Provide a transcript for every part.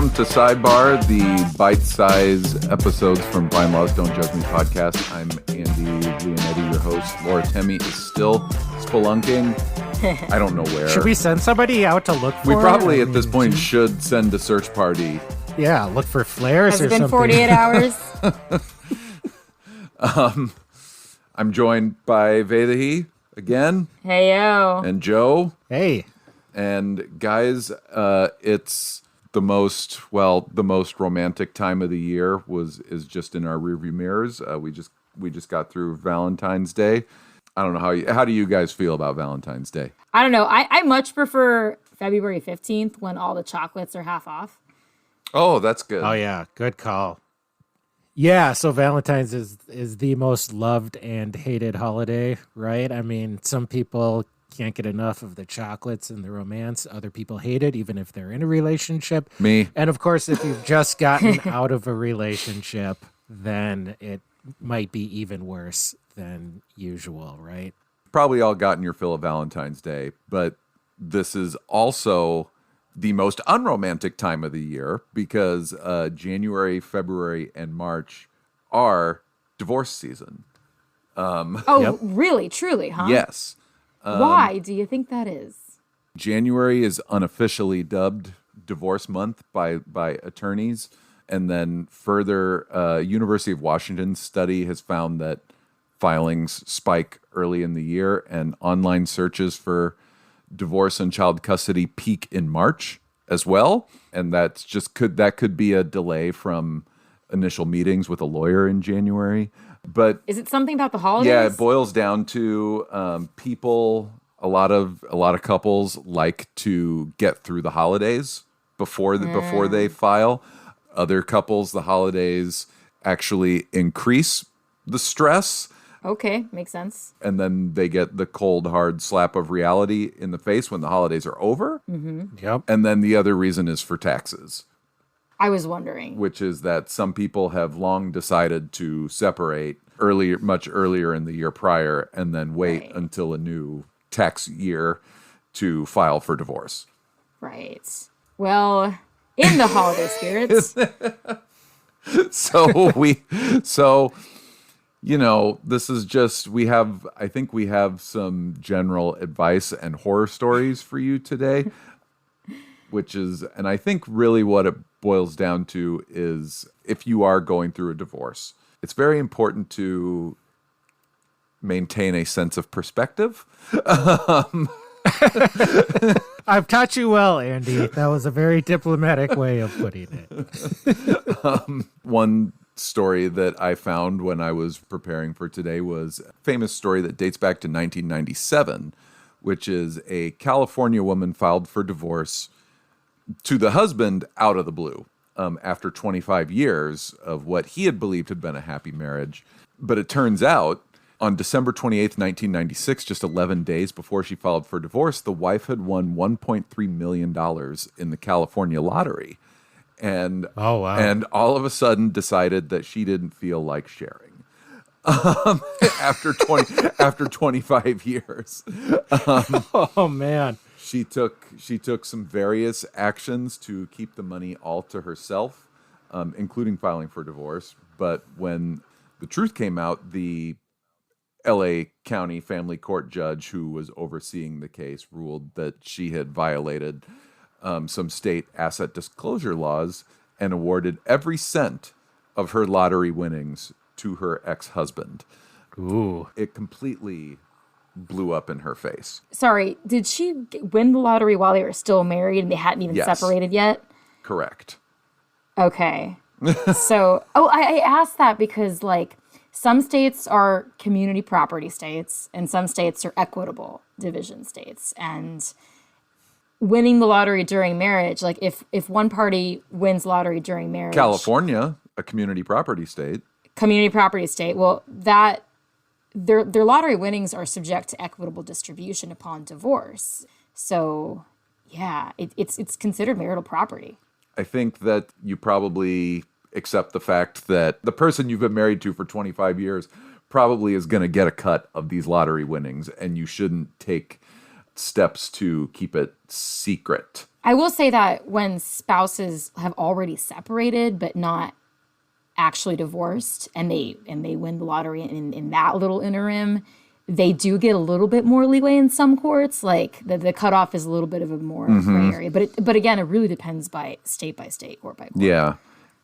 Welcome to Sidebar, the bite-sized episodes from FindLaw's Don't Judge Me podcast. I'm Andy Leonetti, your host. Laura Temme is still spelunking. I don't know where. Should we send somebody out to look for We probably, at this point, should send a search party. Yeah, look for flares Has or it been something. 48 hours? I'm joined by Vedahi again. Hey, yo. And Joe. Hey. And guys, it's the most romantic time of the year is just in our rearview mirrors. We just got through Valentine's Day. I don't know how do you guys feel about Valentine's Day? I don't know. I much prefer February 15th when all the chocolates are half off. Oh, that's good. Oh yeah, good call. Yeah, so Valentine's is the most loved and hated holiday, right? I mean, some people can't get enough of the chocolates and the romance. Other people hate it, even if they're in a relationship. Me. And of course, if you've just gotten out of a relationship, then it might be even worse than usual, right? Probably all gotten your fill of Valentine's Day, but this is also the most unromantic time of the year because January, February, and March are divorce season. Really? Truly, huh? Yes. Why do you think that is? January is unofficially dubbed divorce month by attorneys. And then further, University of Washington study has found that filings spike early in the year and online searches for divorce and child custody peak in March as well. And that could be a delay from initial meetings with a lawyer in January. But is it something about the holidays? yeah, it boils down to people. A lot of couples like to get through the holidays before they file. Other couples, the holidays actually increase the stress. Okay, makes sense. And then they get the cold, hard slap of reality in the face when the holidays are over. Mm-hmm. Yep. And then the other reason is for taxes. I was wondering. Which is that some people have long decided to separate much earlier in the year prior and then wait until a new tax year to file for divorce. Right. Well, in the holiday spirits. This is just, I think we have some general advice and horror stories for you today, and I think really what it boils down to is if you are going through a divorce, it's very important to maintain a sense of perspective. I've taught you well, Andy. That was a very diplomatic way of putting it. One story that I found when I was preparing for today was a famous story that dates back to 1997, which is a California woman filed for divorce to the husband out of the blue after 25 years of what he had believed had been a happy marriage. But it turns out on December 28th, 1996, just 11 days before she filed for divorce, the wife had won $1.3 million in the California lottery. And and all of a sudden decided that she didn't feel like sharing after 25 years. Oh man. She took some various actions to keep the money all to herself, including filing for divorce. But when the truth came out, the LA County Family Court judge who was overseeing the case ruled that she had violated some state asset disclosure laws and awarded every cent of her lottery winnings to her ex-husband. Ooh. It completely blew up in her face. Sorry, did she win the lottery while they were still married and they hadn't even separated yet? Correct. Okay. So, I asked that because, some states are community property states and some states are equitable division states. And winning the lottery during marriage, if one party wins lottery during marriage... California, a community property state. Well, that... Their lottery winnings are subject to equitable distribution upon divorce. So, yeah, it's considered marital property. I think that you probably accept the fact that the person you've been married to for 25 years probably is going to get a cut of these lottery winnings, and you shouldn't take steps to keep it secret I will say that when spouses have already separated but not actually divorced, and they win the lottery in that little interim, they do get a little bit more leeway in some courts. Like the cutoff is a little bit of a more gray area. But again, it really depends by state, court by court. Yeah.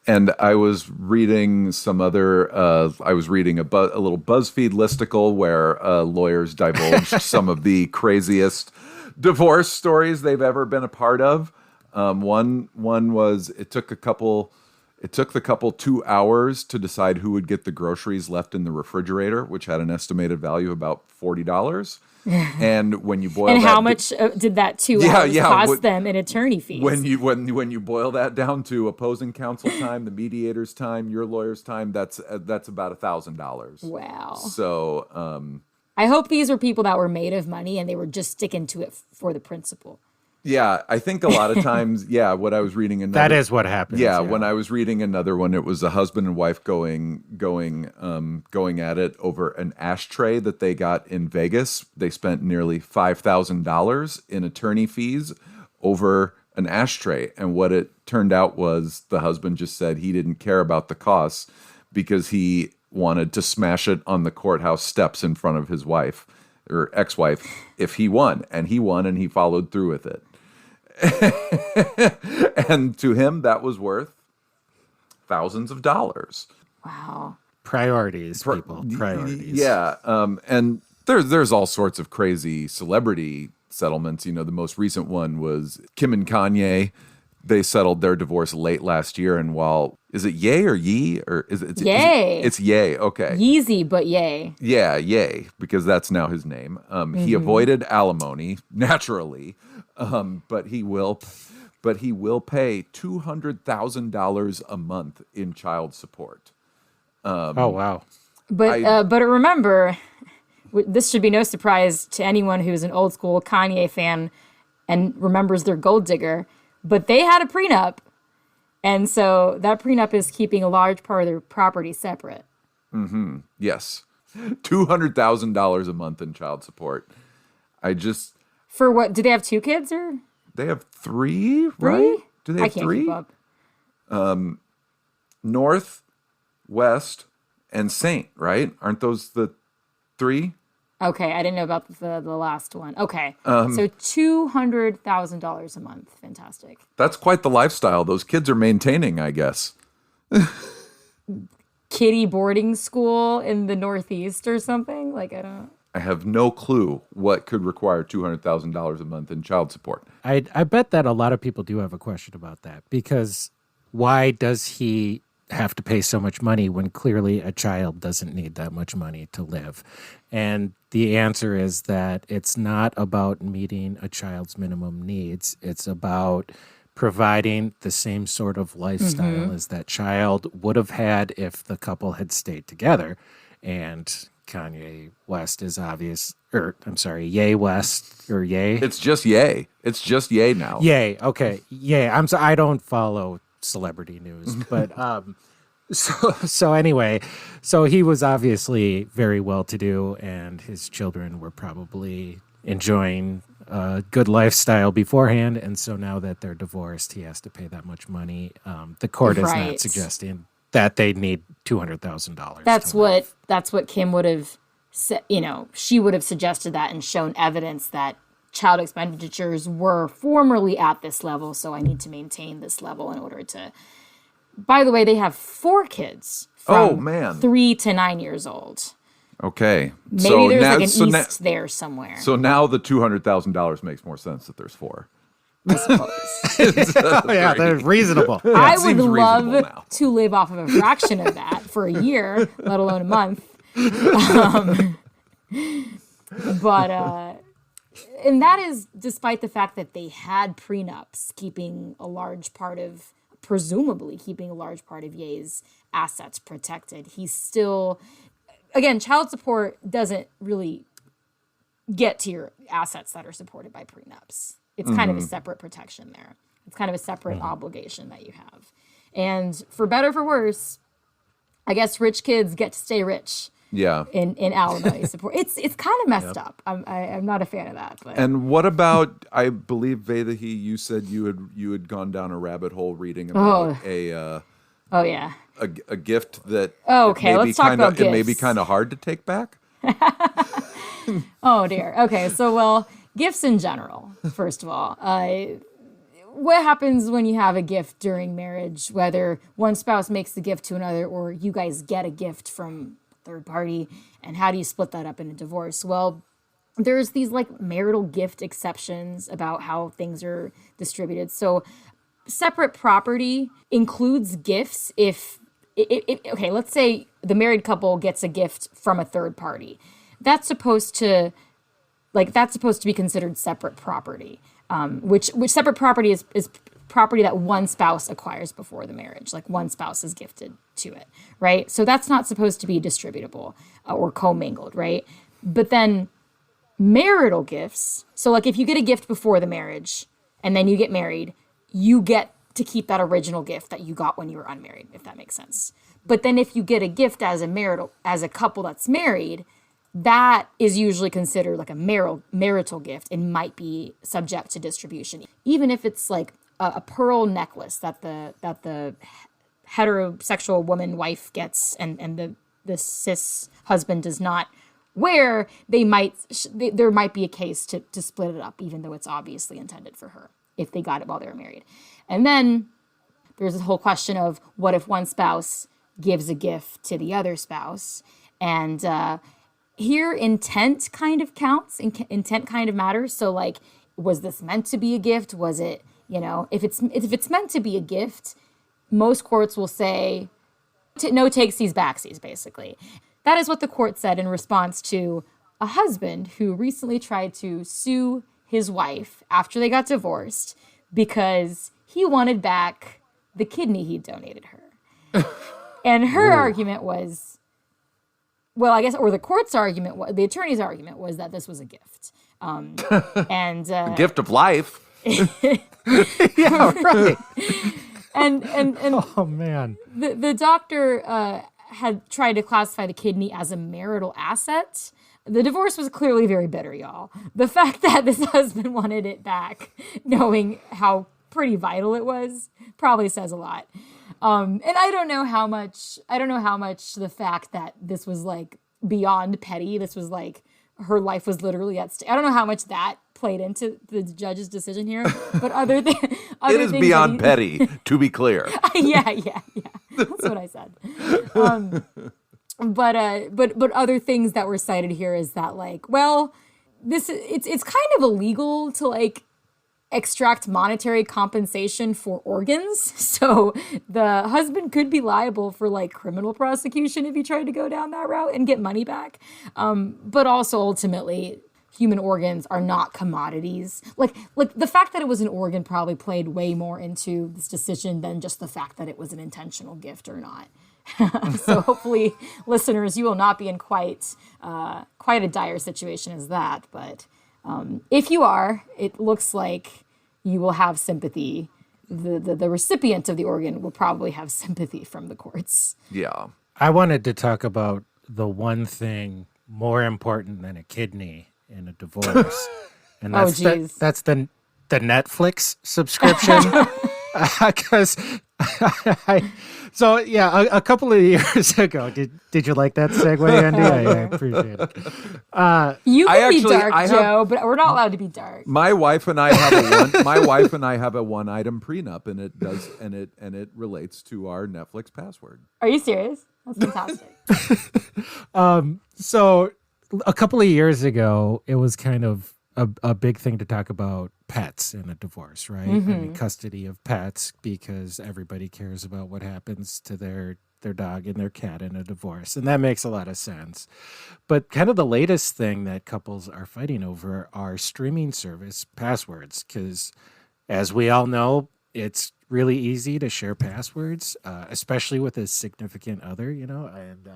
And I was reading some other, I was reading a little BuzzFeed listicle where lawyers divulged some of the craziest divorce stories they've ever been a part of. One was it took the couple 2 hours to decide who would get the groceries left in the refrigerator, which had an estimated value of about $40. And when you boil and that how much did that 2 hours cost them in attorney fees? When you boil that down to opposing counsel time, the mediator's time, your lawyer's time, that's about $1,000. Wow. So I hope these were people that were made of money and they were just sticking to it for the principle. yeah, I think a lot of times, what I was reading That is what happens. Yeah, when I was reading another one, it was a husband and wife going at it over an ashtray that they got in Vegas. They spent nearly $5,000 in attorney fees over an ashtray, and what it turned out was the husband just said he didn't care about the costs because he wanted to smash it on the courthouse steps in front of his wife or ex-wife if he won, and he followed through with it. And to him, that was worth thousands of dollars. Wow. Priorities, people. Priorities. Yeah. And there's all sorts of crazy celebrity settlements. You know, the most recent one was Kim and Kanye. They settled their divorce late last year. And while, is it Ye or Yee? Or is it? Yay. It's Ye. Okay. Yeezy, but yay. Yeah, Ye, because that's now his name. He avoided alimony, naturally. But he will pay $200,000 a month in child support. Oh, wow. But remember, this should be no surprise to anyone who's an old school Kanye fan and remembers their gold digger. But they had a prenup, and so that prenup is keeping a large part of their property separate. Mm-hmm. Yes, $200,000 a month in child support. For what? Do they have 2 kids or? They have 3, right? Do they have I can't 3? keep up. North, West, and Saint, right? Aren't those the 3? Okay, I didn't know about the last one. Okay, so $200,000 a month. Fantastic. That's quite the lifestyle those kids are maintaining, I guess. Kiddie boarding school in the Northeast or something? I have no clue what could require $200,000 a month in child support. I bet that a lot of people do have a question about that, because why does he have to pay so much money when clearly a child doesn't need that much money to live? And the answer is that it's not about meeting a child's minimum needs. It's about providing the same sort of lifestyle as that child would have had if the couple had stayed together. And Kanye West is obvious, Ye West, or Ye. It's just Ye. It's just Ye now. Ye, okay. Ye. I'm sorry, I don't follow celebrity news, but so anyway, so he was obviously very well to do, and his children were probably enjoying a good lifestyle beforehand, and so now that they're divorced, he has to pay that much money. The court is not suggesting that they need $200,000. That's what Kim would have said. You know, she would have suggested that and shown evidence that child expenditures were formerly at this level, so I need to maintain this level in order to. By the way, they have 4 kids from 3 to 9 years old. Okay. Maybe there's an east there somewhere. So now the $200,000 makes more sense that there's 4. I suppose. Yeah, they're reasonable. I would love to live off of a fraction of that for a year, let alone a month. And that is despite the fact that they had prenups presumably keeping a large part of Ye's assets protected. He's still, again, child support doesn't really get to your assets that are supported by prenups. It's kind of a separate protection there. It's kind of a separate obligation that you have. And for better or for worse, I guess rich kids get to stay rich. Yeah. in alimony support. It's kind of messed up. I'm not a fan of that. But. And what about, I believe, Vedahi, you said you had gone down a rabbit hole reading about Oh yeah. A gift that Let's talk about it may be gifts. kind of hard to take back. Oh dear. Okay, so gifts in general. First of all, what happens when you have a gift during marriage? Whether one spouse makes the gift to another, or you guys get a gift from a third party, and how do you split that up in a divorce? Well, there's these like marital gift exceptions about how things are distributed. So, separate property includes gifts if okay, let's say the married couple gets a gift from a third party. That's supposed to be considered separate property. Which separate property is property that one spouse acquires before the marriage, like one spouse is gifted to it, right? So that's not supposed to be distributable or commingled, right? But then marital gifts, so like if you get a gift before the marriage and then you get married, you get to keep that original gift that you got when you were unmarried, if that makes sense. But then if you get a gift as a couple that's married, that is usually considered like a marital gift and might be subject to distribution. Even if it's like a pearl necklace that the heterosexual woman wife gets and the cis husband does not wear, there might be a case to split it up, even though it's obviously intended for her if they got it while they were married. And then there's this whole question of what if one spouse gives a gift to the other spouse, and here intent kind of counts, intent kind of matters. So like, was this meant to be a gift? Was it, if it's meant to be a gift, most courts will say no takesies backsies, basically. That is what the court said in response to a husband who recently tried to sue his wife after they got divorced because he wanted back the kidney he donated her. And her argument was, well, I guess, or the court's argument, the attorney's argument was that this was a gift. And a gift of life. Yeah, right. And oh man, the doctor had tried to classify the kidney as a marital asset. The divorce was clearly very bitter, y'all. The fact that this husband wanted it back, knowing how pretty vital it was, probably says a lot. And I don't know how much the fact that this was like beyond petty, this was like her life was literally at stake. I don't know how much that played into the judge's decision here, but it is beyond petty, to be clear. Yeah. That's what I said. But other things that were cited here is that like, well, it's kind of illegal to like extract monetary compensation for organs. So the husband could be liable for like criminal prosecution if he tried to go down that route and get money back. But also ultimately, human organs are not commodities. Like the fact that it was an organ probably played way more into this decision than just the fact that it was an intentional gift or not. So hopefully, listeners, you will not be in quite a dire situation as that. But if you are, it looks like you will have sympathy. The recipient of the organ will probably have sympathy from the courts. Yeah. I wanted to talk about the one thing more important than a kidney in a divorce, and that's that's the Netflix subscription. Because a couple of years ago, did you like that segue, Andy? I appreciate it. You can be dark, Joe, but we're not allowed to be dark. My wife and I have a one-item prenup, and it does, and it relates to our Netflix password. Are you serious? That's fantastic. So a couple of years ago, it was kind of a big thing to talk about pets in a divorce, right? Mm-hmm. I mean, custody of pets, because everybody cares about what happens to their dog and their cat in a divorce. And that makes a lot of sense. But kind of the latest thing that couples are fighting over are streaming service passwords, because as we all know, it's really easy to share passwords, especially with a significant other, and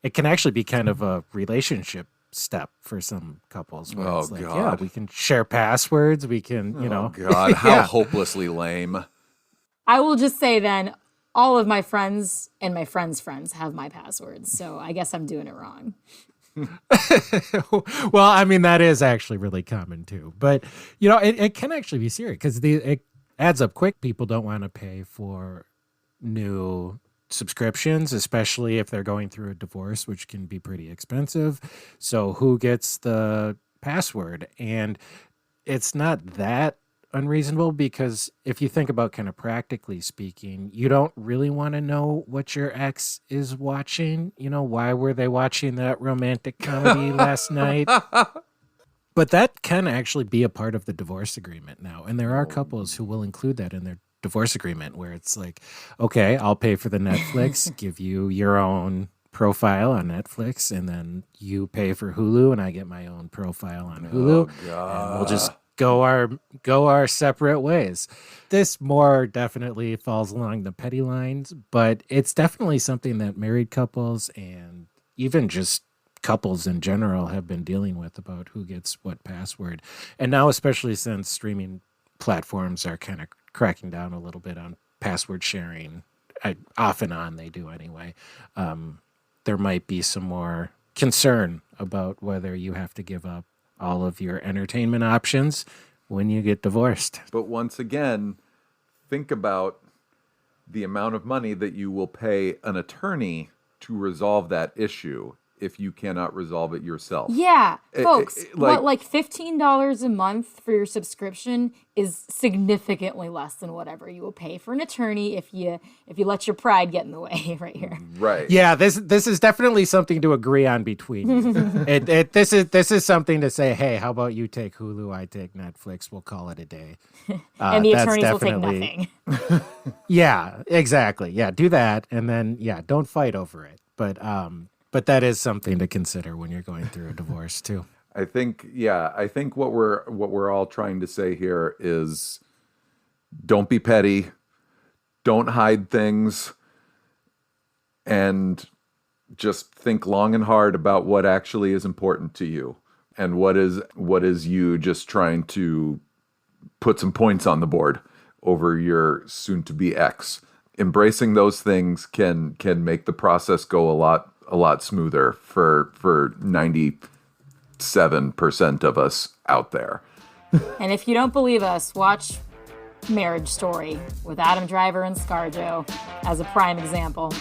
it can actually be kind of a relationship step for some couples where it's like, yeah, we can share passwords, we can, Oh God, how hopelessly lame. I will just say then, all of my friends and my friends' friends have my passwords. So I guess I'm doing it wrong. Well, I mean, that is actually really common too. But, you know, it can actually be serious because it adds up quick. People don't want to pay for new subscriptions, especially if they're going through a divorce, which can be pretty expensive. So who gets the password? And it's not that unreasonable because if you think about kind of practically speaking, you don't really want to know what your ex is watching. You know, why were they watching that romantic comedy last night? But that can actually be a part of the divorce agreement now. And there are couples who will include that in their divorce agreement where it's like, okay, I'll pay for the Netflix, give you your own profile on Netflix, and then you pay for Hulu and I get my own profile on Hulu. And we'll just go our separate ways. This more definitely falls along the petty lines, but it's definitely something that married couples and even just couples in general have been dealing with about who gets what password. And now, especially since streaming platforms are kind of cracking down a little bit on password sharing, off and on they do anyway, there might be some more concern about whether you have to give up all of your entertainment options when you get divorced. But once again, think about the amount of money that you will pay an attorney to resolve that issue if you cannot resolve it yourself. Yeah, folks, like $15 a month for your subscription is significantly less than whatever you will pay for an attorney if you let your pride get in the way right here. Right. Yeah, this is definitely something to agree on between you. This is something to say, hey, how about you take Hulu, I take Netflix, we'll call it a day. And the attorneys will take nothing. Yeah, exactly. Yeah, do that, and then don't fight over it. But that is something to consider when you're going through a divorce too. I think what we're all trying to say here is don't be petty, don't hide things, and just think long and hard about what actually is important to you and what is you just trying to put some points on the board over your soon-to-be ex. Embracing those things can make the process go a lot smoother for 97% of us out there. And if you don't believe us, watch Marriage Story with Adam Driver and ScarJo as a prime example.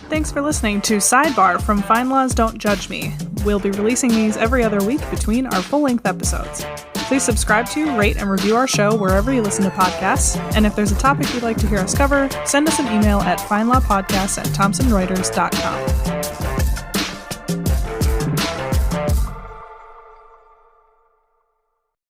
Thanks for listening to Sidebar from FindLaw's Don't Judge Me. We'll be releasing these every other week between our full-length episodes. Please subscribe to, rate, and review our show wherever you listen to podcasts. And if there's a topic you'd like to hear us cover, send us an email at findlawpodcast@thomsonreuters.com.